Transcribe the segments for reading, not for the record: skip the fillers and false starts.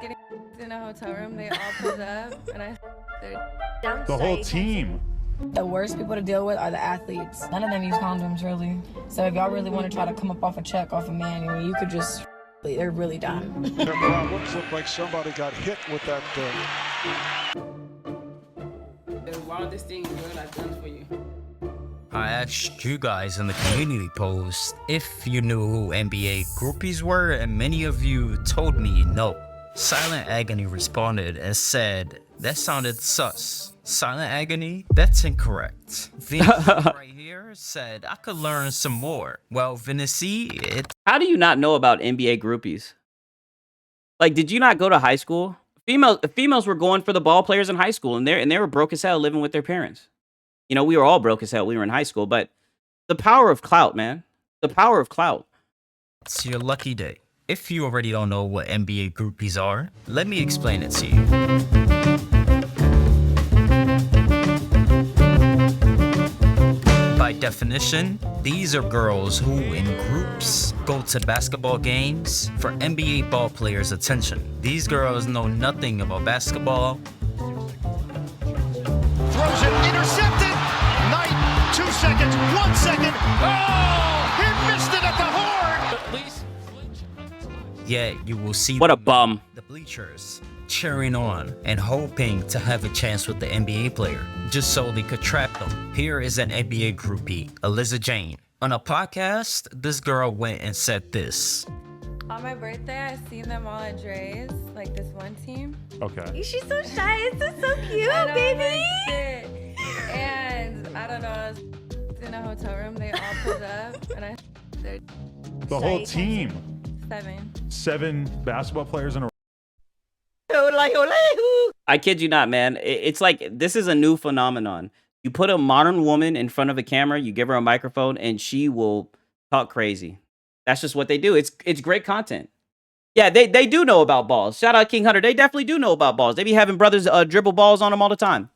getting in a hotel room. They all pulled up, and The whole team. The worst people to deal with are the athletes. None of them use condoms, really. So if y'all really want to try to come up off a check off a man, I mean, you could just, they're really done. Their problems look like somebody got hit with that. The wildest thing your girl has done for you. I asked you guys in the community post if you knew who NBA groupies were, and many of you told me no. Silent Agony responded and said, that sounded sus. Silent Agony? That's incorrect. Vinicius right here said, I could learn some more. Well, Vinicius, How do you not know about NBA groupies? Like, did you not go to high school? Females were going for the ball players in high school, and they were broke as hell living with their parents. You know, we were all broke as hell. We were in high school, but the power of clout, man. The power of clout. it's your lucky day. If you already don't know what NBA groupies are, let me explain it to you. By definition, these are girls who, in groups, go to basketball games for NBA ball players' attention. These girls know nothing about basketball. Throws it, intercepted. Knight, 2 seconds, 1 second. Oh, he missed it at the horn. At least. Yet you will see What a them bum. the bleachers cheering on and hoping to have a chance with the NBA player just so they could trap them. Here is an NBA groupie, Eliza Jane. On a podcast, this girl went and said this. on my birthday, I seen them all at Dre's, like this one team. Okay. She's so shy. It's so cute, I know, baby. like, shit. And I don't know, I was in a hotel room. They all pulled up, and they're The whole team. 7. 7 basketball players in a I kid you not, man. It's like, this is a new phenomenon. You put a modern woman in front of a camera, you give her a microphone, and she will talk crazy. That's just what they do. It's great content. Yeah, they do know about balls. Shout out King Hunter. They definitely do know about balls. They be having brothers dribble balls on them all the time.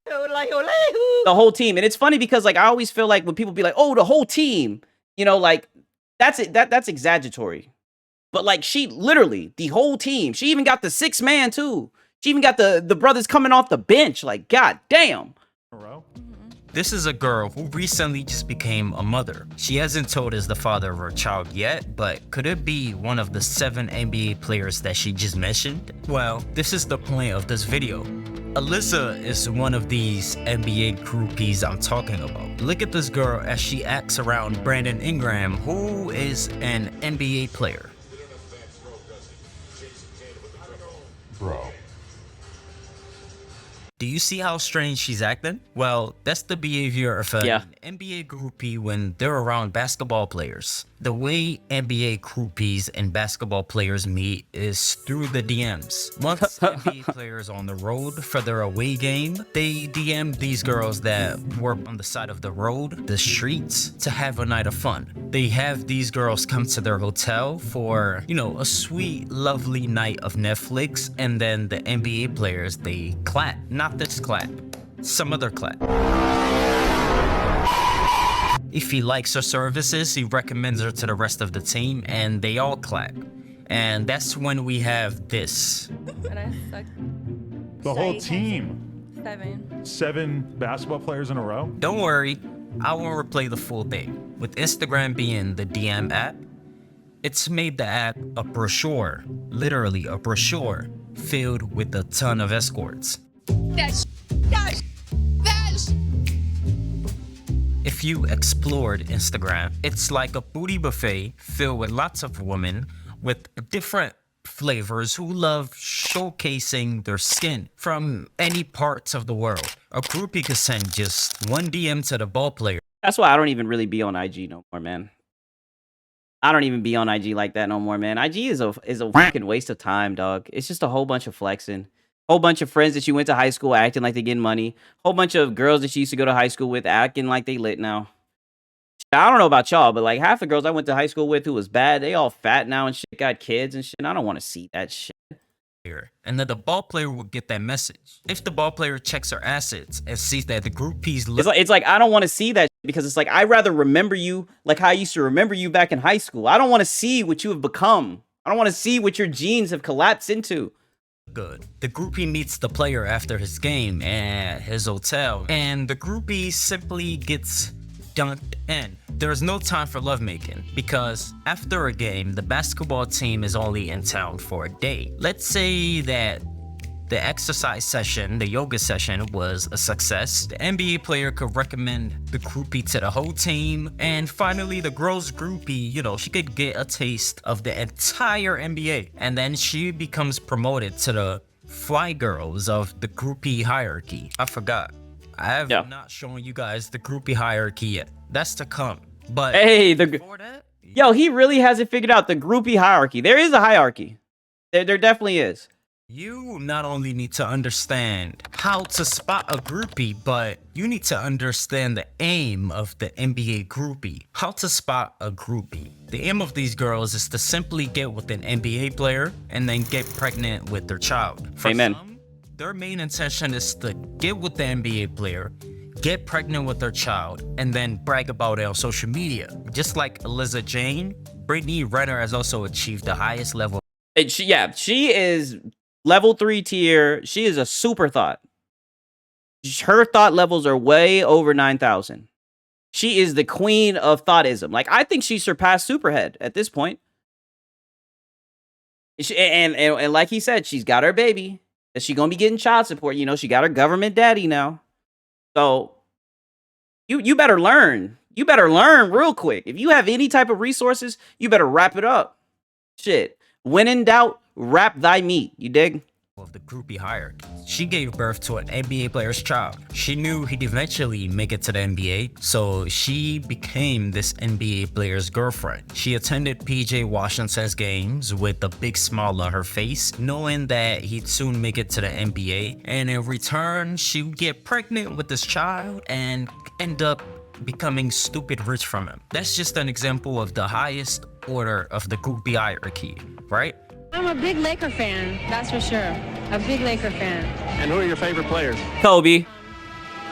The whole team. And it's funny because, like, I always feel like when people be like, oh, the whole team, you know, like, that's exaggeratory. But, like, she literally, the whole team. She even got the 6th man, too. She even got the brothers coming off the bench. Like, god damn. row. This is a girl who recently just became a mother. She hasn't told us the father of her child yet, but could it be one of the 7 NBA players that she just mentioned? Well, this is the point of this video. Alyssa is one of these NBA groupies I'm talking about. Look at this girl as she acts around Brandon Ingram, who is an NBA player. Bro. Do you see how strange she's acting? Well, that's the behavior of an NBA groupie when they're around basketball players. The way NBA groupies and basketball players meet is through the DMs. Once NBA players on the road for their away game, they DM these girls that work on the side of the road, the streets, to have a night of fun. They have these girls come to their hotel for, you know, a sweet, lovely night of Netflix, and then the NBA players, they clap. Not this clap, some other clap. If he likes her services, he recommends her to the rest of the team, and they all clap. And that's when we have this. And I sucked The whole team. 7. 7 basketball players in a row. Don't worry, I won't replay the full thing. With Instagram being the DM app, it's made the app a brochure, literally a brochure, filled with a ton of escorts. If you explored Instagram, it's like a booty buffet filled with lots of women with different flavors who love showcasing their skin from any parts of the world. A groupie could send just one DM to the ball player. That's why I don't even really be on IG no more, man. I don't even be on IG like that no more, man. IG is a fucking waste of time, dog. It's just a whole bunch of flexing. Whole bunch of friends that you went to high school acting like they getting money. Whole bunch of girls that you used to go to high school with acting like they lit now. I don't know about y'all, but like half the girls I went to high school with who was bad, they all fat now and shit, got kids and shit. And I don't want to see that shit. And then the ball player will get that message. If the ball player checks her assets and sees that the groupies It's like I don't want to see that shit because it's like I'd rather remember you like how I used to remember you back in high school. I don't want to see what you have become. I don't want to see what your genes have collapsed into. good. The groupie meets the player after his game at his hotel, and the groupie simply gets dunked in. There's no time for lovemaking because after a game, the basketball team is only in town for a day. Let's say that the exercise session, the yoga session, was a success. The NBA player could recommend the groupie to the whole team. And finally, the girl's groupie, you know, she could get a taste of the entire NBA. And then she becomes promoted to the fly girls of the groupie hierarchy. I forgot. I have not shown you guys the groupie hierarchy yet. That's to come. But hey, before that, yo, he really hasn't figured out the groupie hierarchy. There is a hierarchy. There definitely is. You not only need to understand how to spot a groupie, but you need to understand the aim of the NBA groupie. How to spot a groupie. The aim of these girls is to simply get with an NBA player and then get pregnant with their child. For some, their main intention is to get with the NBA player, get pregnant with their child, and then brag about it on social media. Just like Eliza Jane, Brittany Renner has also achieved the highest level. She is level 3 tier. She is a super thought. Her thought levels are way over 9,000. She is the queen of thoughtism. Like, I think she surpassed Superhead at this point. And like he said, she's got her baby. That she gonna be getting child support. You know, she got her government daddy now. So you better learn. You better learn real quick. If you have any type of resources, you better wrap it up. Shit. When in doubt, wrap thy meat. You dig? Of the groupie hierarchy. She gave birth to an NBA player's child. She knew he'd eventually make it to the NBA, so she became this NBA player's girlfriend. She attended PJ Washington's games with a big smile on her face, knowing that he'd soon make it to the NBA, and in return, she would get pregnant with this child and end up becoming stupid rich from him. That's just an example of the highest order of the groupie hierarchy, right? I'm a big Laker fan, that's for sure. A big Laker fan. And who are your favorite players? Kobe.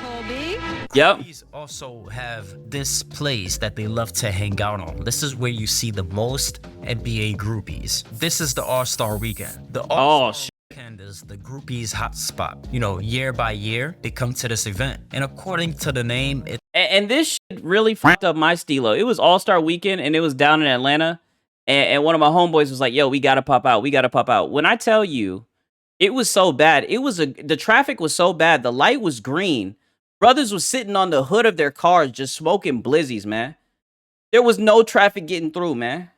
Kobe? Yep. Groupies also have this place that they love to hang out on. This is where you see the most NBA groupies. This is the All-Star Weekend. The All-Star Weekend is the groupies hotspot. You know, year by year, they come to this event. And according to the name, And this shit really fucked up my stilo. It was All-Star Weekend, and it was down in Atlanta. And one of my homeboys was like, yo, we gotta pop out. We gotta pop out. When I tell you, it was so bad. The traffic was so bad. The light was green. Brothers was sitting on the hood of their cars just smoking blizzies, man. There was no traffic getting through, man.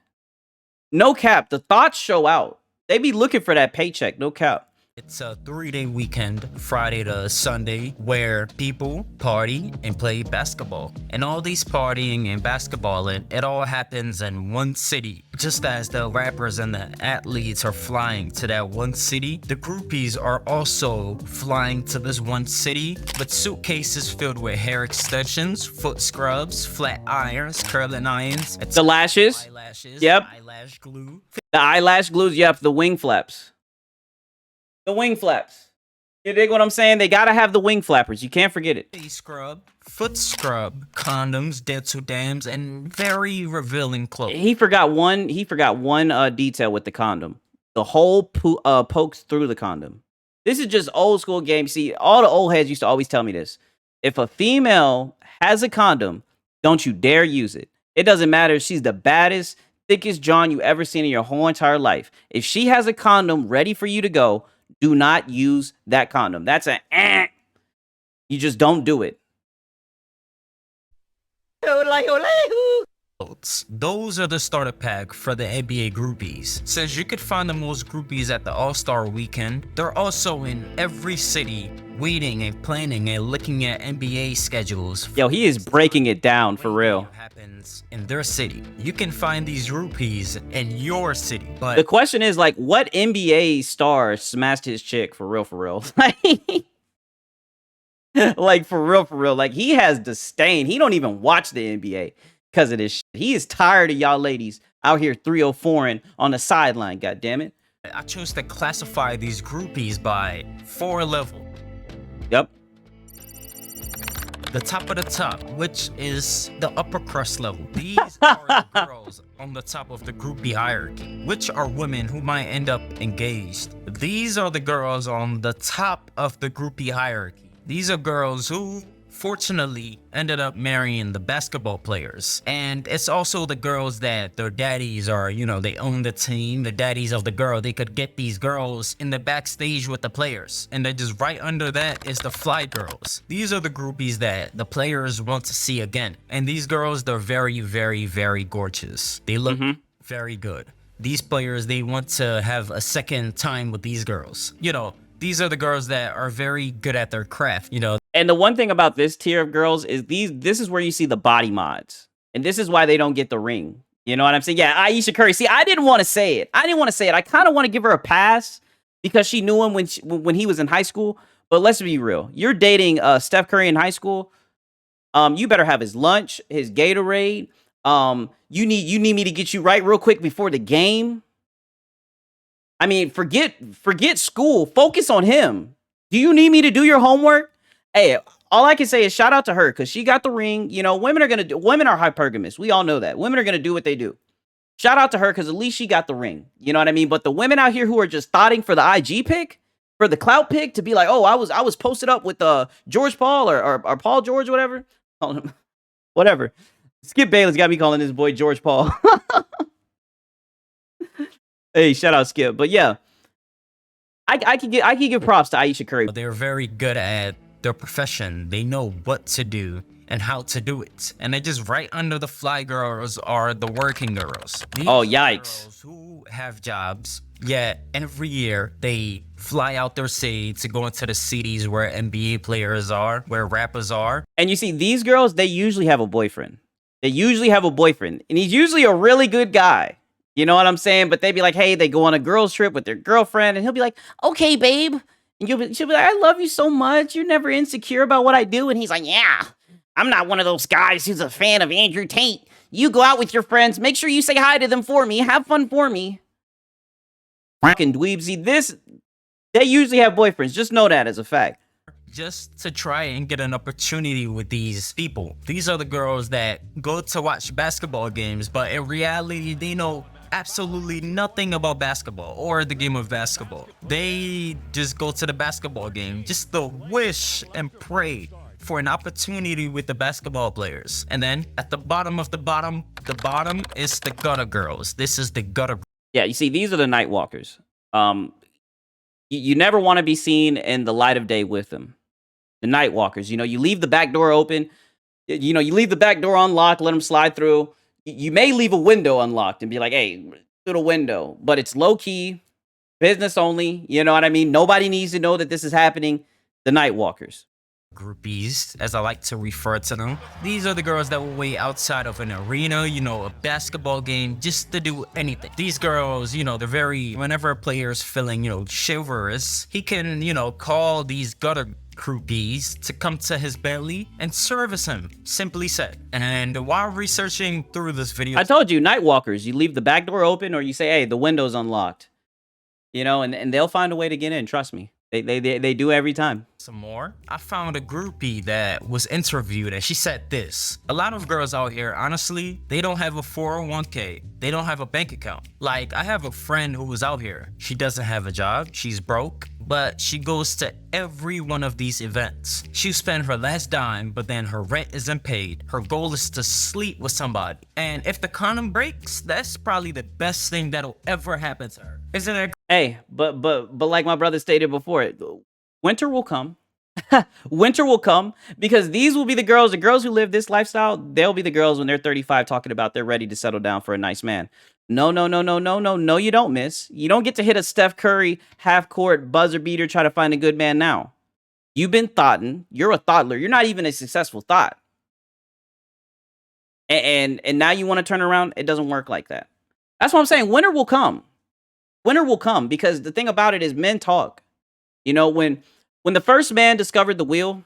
No cap. The thoughts show out. They be looking for that paycheck. No cap. It's a 3-day weekend, Friday to Sunday, where people party and play basketball. And all these partying and basketballing, it all happens in one city. Just as the rappers and the athletes are flying to that one city, the groupies are also flying to this one city with suitcases filled with hair extensions, foot scrubs, flat irons, curling irons, the lashes, eyelashes, yep, eyelash glue, the eyelash glues, yep, the wing flaps. The wing flaps. You dig what I'm saying? They gotta have the wing flappers. You can't forget it. Face scrub, foot scrub, condoms, dental dams, and very revealing clothes. He forgot one detail with the condom. The hole pokes through the condom. This is just old school game. See, all the old heads used to always tell me this. If a female has a condom, don't you dare use it. It doesn't matter if she's the baddest, thickest John you ever seen in your whole entire life. If she has a condom ready for you to go, do not use that condom. That's an You just don't do it. Those are the starter pack for the NBA groupies. Since you could find the most groupies at the All-Star Weekend, they're also in every city waiting and planning and looking at NBA schedules. Yo, he is breaking it down for real. Happens in their city. You can find these groupies in your city. But the question is, like, what NBA star smashed his chick for real, for real? Like, for real. Like, he has disdain. He don't even watch the NBA because of this shit. He is tired of y'all ladies out here 304ing on the sideline, goddammit. I chose to classify these groupies by 4 levels. Yep. the top of the top, which is the upper crust level. These are the girls on the top of the groupie hierarchy, which are women who might end up engaged. These are the girls on the top of the groupie hierarchy. These are girls who fortunately ended up marrying the basketball players. And it's also the girls that their daddies are, you know, they own the team, the daddies of the girl. They could get these girls in the backstage with the players. And then just right under that is the fly girls. These are the groupies that the players want to see again. And these girls, they're very, very, very gorgeous. They look very good. These players, they want to have a second time with these girls. You know, these are the girls that are very good at their craft, you know. And the one thing about this tier of girls is this is where you see the body mods. And this is why they don't get the ring. You know what I'm saying? Yeah, Ayesha Curry. See, I didn't want to say it. I kind of want to give her a pass because she knew him when he was in high school. But let's be real. You're dating Steph Curry in high school. You better have his lunch, his Gatorade. You need me to get you right real quick before the game. I mean, forget school. Focus on him. Do you need me to do your homework? Hey, all I can say is shout out to her because she got the ring. You know, women are hypergamous. We all know that. Women are going to do what they do. Shout out to her because at least she got the ring. You know what I mean? But the women out here who are just thotting for the IG pick, for the clout pick, to be like, oh, I was posted up with George Paul or Paul George, whatever. Whatever. Skip Bayless got me calling this boy George Paul. Hey, shout out Skip. But yeah, I can give props to Ayesha Curry. They're very good at their profession. They know what to do and how to do it. And they just right under the fly girls are the working girls. These yikes. Girls who have jobs. Yet every year they fly out their city to go into the cities where NBA players are, where rappers are. And you see, these girls, they usually have a boyfriend. And he's usually a really good guy. You know what I'm saying? But they'd be like, hey, they go on a girls trip with their girlfriend, and he'll be like, okay, babe. And she'll be like, I love you so much. You're never insecure about what I do. And he's like, yeah, I'm not one of those guys who's a fan of Andrew Tate. You go out with your friends. Make sure you say hi to them for me. Have fun for me. Fucking dweebsy. They usually have boyfriends. Just know that as a fact. Just to try and get an opportunity with these people. These are the girls that go to watch basketball games, but in reality, they know absolutely nothing about basketball or the game of basketball. They just go to the basketball game just to wish and pray for an opportunity with the basketball players. And then at the bottom of the bottom is the gutter girls. This is the gutter. Yeah, you see, these are the night walkers. You never want to be seen in the light of day with them. The night walkers, you know, you leave the back door open. You know, you leave the back door unlocked, let them slide through. You may leave a window unlocked and be like, hey, through the window. But it's low-key, business only. You know what I mean? Nobody needs to know that this is happening. The night walkers. Groupies, as I like to refer to them. These are the girls that will wait outside of an arena, you know, a basketball game, just to do anything. These girls, you know, they're very, whenever a player's feeling, you know, chivalrous, he can, you know, call these gutter groupies to come to his belly and service him, simply said. And while researching through this video, I told you, night walkers, you leave the back door open or you say, hey, the window's unlocked. You know, and they'll find a way to get in, trust me. They do every time. Some more. I found a groupie that was interviewed and she said this. A lot of girls out here, honestly, they don't have a 401k. They don't have a bank account. Like, I have a friend who was out here. She doesn't have a job. She's broke, but she goes to every one of these events. She spent her last dime, but then her rent isn't paid. Her goal is to sleep with somebody. And if the condom breaks, that's probably the best thing that'll ever happen to her. Isn't it? Hey, but like my brother stated before, winter will come. Winter will come because these will be the girls who live this lifestyle. They'll be the girls when they're 35 talking about they're ready to settle down for a nice man. No, you don't, miss. You don't get to hit a Steph Curry half-court buzzer beater, try to find a good man now. You've been thoughting. You're a thoughtler. You're not even a successful thought. And now you want to turn around? It doesn't work like that. That's what I'm saying. Winter will come. Winter will come because the thing about it is men talk. You know, when the first man discovered the wheel,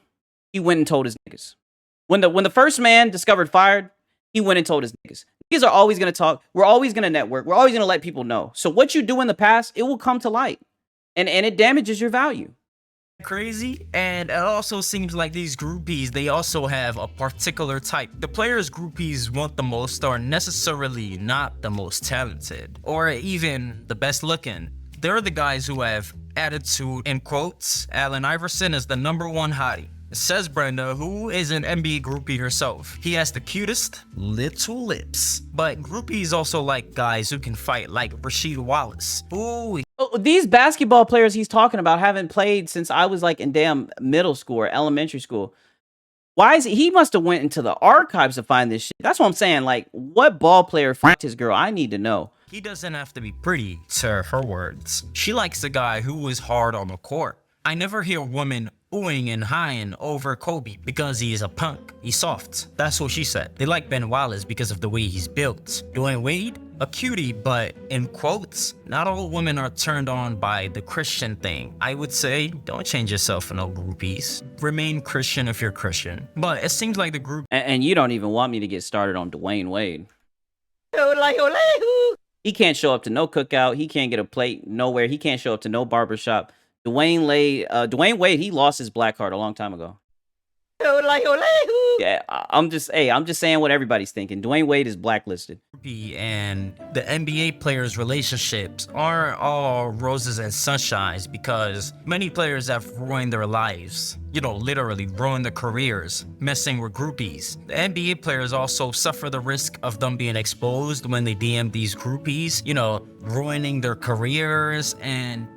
he went and told his niggas. When the first man discovered fire, he went and told his niggas. Niggas are always going to talk. We're always going to network. We're always going to let people know. So what you do in the past, it will come to light. And it damages your value. crazy. And it also seems like these groupies, they also have a particular type. The players groupies want the most are necessarily not the most talented or even the best looking. They're the guys who have attitude. In quotes, Allen Iverson is the #1 hottie. Says Brenda, who is an NBA groupie herself. He has the cutest little lips. But groupies also like guys who can fight, like Rasheed Wallace. Ooh. Oh, these basketball players he's talking about haven't played since I was like in damn middle school or elementary school. Why is he must have went into the archives to find this shit. That's what I'm saying. Like, what ball player fucked his girl? I need to know. He doesn't have to be pretty, to her words. She likes a guy who is hard on the court. I never hear women oohing and hawing over Kobe because he is a punk. He's soft. That's what she said. They like Ben Wallace because of the way he's built. Dwayne Wade, a cutie, but in quotes, not all women are turned on by the Christian thing. I would say, don't change yourself for no groupies. Remain Christian if you're Christian. But it seems like the group. And you don't even want me to get started on Dwayne Wade. He can't show up to no cookout. He can't get a plate nowhere. He can't show up to no barbershop. Dwayne Wade, he lost his black card a long time ago. Yeah, I'm just saying what everybody's thinking. Dwayne Wade is blacklisted. And the NBA players' relationships aren't all roses and sunshines because many players have ruined their lives. You know, literally ruined their careers, messing with groupies. The NBA players also suffer the risk of them being exposed when they DM these groupies, you know, ruining their careers, and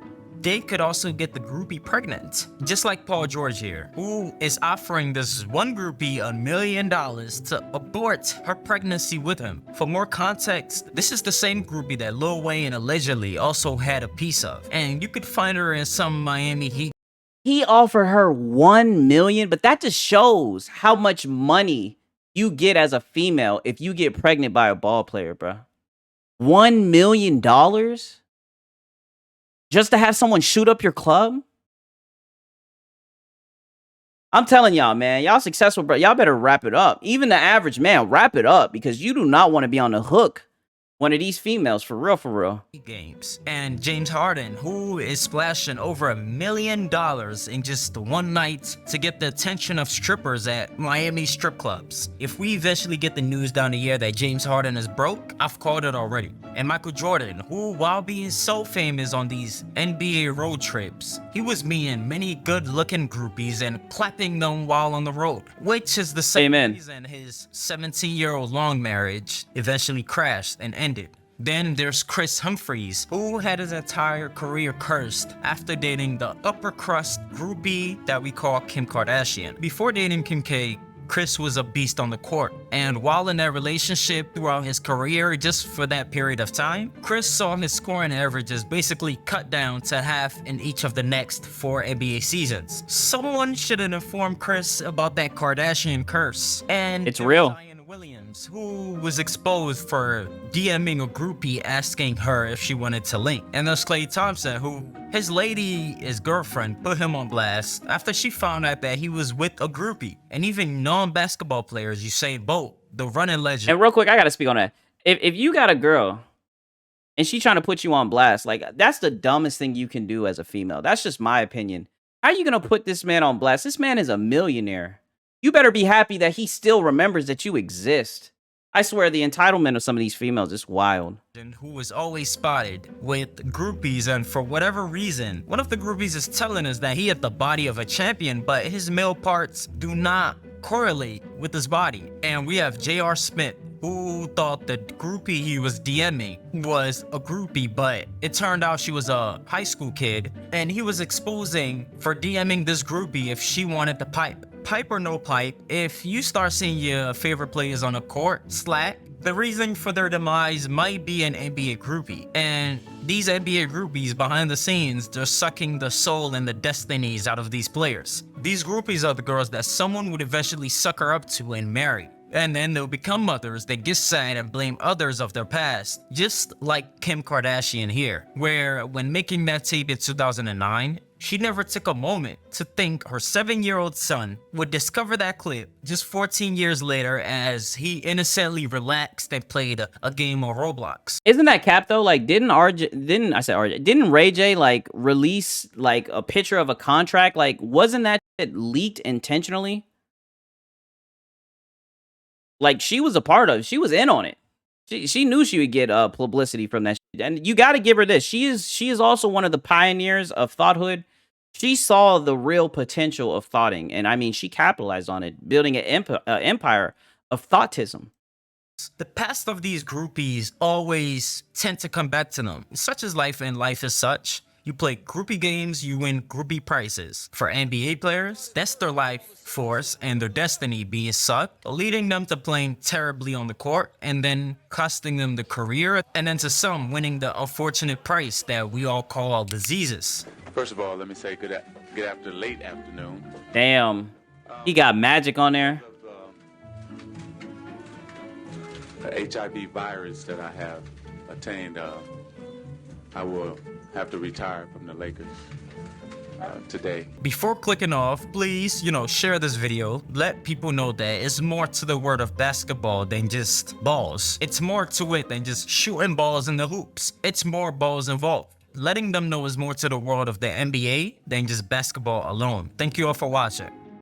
they could also get the groupie pregnant. Just like Paul George here, who is offering this one groupie $1 million to abort her pregnancy with him. For more context, this is the same groupie that Lil Wayne allegedly also had a piece of. And you could find her in some Miami Heat. He offered her $1 million, but that just shows how much money you get as a female if you get pregnant by a ball player, bro. $1 million? Just to have someone shoot up your club? I'm telling y'all, man, y'all successful, bro. Y'all better wrap it up. Even the average man, wrap it up, because you do not want to be on the hook one of these females, for real, for real. Games. And James Harden, who is splashing over $1 million in just one night to get the attention of strippers at Miami strip clubs. If we eventually get the news down the year that James Harden is broke, I've called it already. And Michael Jordan, who, while being so famous on these NBA road trips, he was meeting many good-looking groupies and clapping them while on the road, which is the same reason his 17-year-old long marriage eventually crashed and ended. Then there's Chris Humphries, who had his entire career cursed after dating the upper crust groupie that we call Kim Kardashian. Before dating Kim K, Chris was a beast on the court, and while in that relationship throughout his career, just for that period of time, Chris saw his scoring averages basically cut down to half in each of the next 4 NBA seasons. Someone should have informed Chris about that Kardashian curse. And it's real. Williams, who was exposed for DMing a groupie asking her if she wanted to link. And there's Klay Thompson, who his his girlfriend put him on blast after she found out that he was with a groupie. And even non-basketball players, Usain Bolt, the running legend. And real quick, I gotta speak on that. If you got a girl and she trying to put you on blast, like, that's the dumbest thing you can do as a female. That's just my opinion. How are you gonna put this man on blast? This man is a millionaire. You better be happy that he still remembers that you exist. I swear the entitlement of some of these females is wild. Who was always spotted with groupies, and for whatever reason, one of the groupies is telling us that he had the body of a champion, but his male parts do not correlate with his body. And we have J.R. Smith, who thought the groupie he was DMing was a groupie, but it turned out she was a high school kid, and he was exposing for DMing this groupie if she wanted to pipe. Pipe or no pipe, if you start seeing your favorite players on the court slack, the reason for their demise might be an NBA groupie. And these NBA groupies behind the scenes, they're sucking the soul and the destinies out of these players. These groupies are the girls that someone would eventually sucker up to and marry. And then they'll become mothers that get sad and blame others of their past, just like Kim Kardashian here, where when making that tape in 2009, She never took a moment to think her 7-year-old son would discover that clip just 14 years later as he innocently relaxed and played a game of Roblox. Isn't that cap though? Like, didn't Ray J like release like a picture of a contract? Like, wasn't that shit leaked intentionally? Like, she was in on it. She knew she would get publicity from that shit. And you got to give her this. She is also one of the pioneers of thoughthood. She saw the real potential of thoughting, and I mean, she capitalized on it, building an empire of thoughtism. The past of these groupies always tend to come back to them. Such is life, and life is such. You play groupie games, you win groupie prizes. For NBA players, that's their life force and their destiny being sucked, leading them to playing terribly on the court and then costing them the career, and then to some winning the unfortunate price that we all call diseases. First of all, let me say good after late afternoon. Damn, he got magic on there. The HIV virus that I have attained, I will have to retire from the Lakers today. Before clicking off, please, share this video. Let people know that it's more to the world of basketball than just balls. It's more to it than just shooting balls in the hoops. It's more balls involved. Letting them know is more to the world of the NBA than just basketball alone. Thank you all for watching.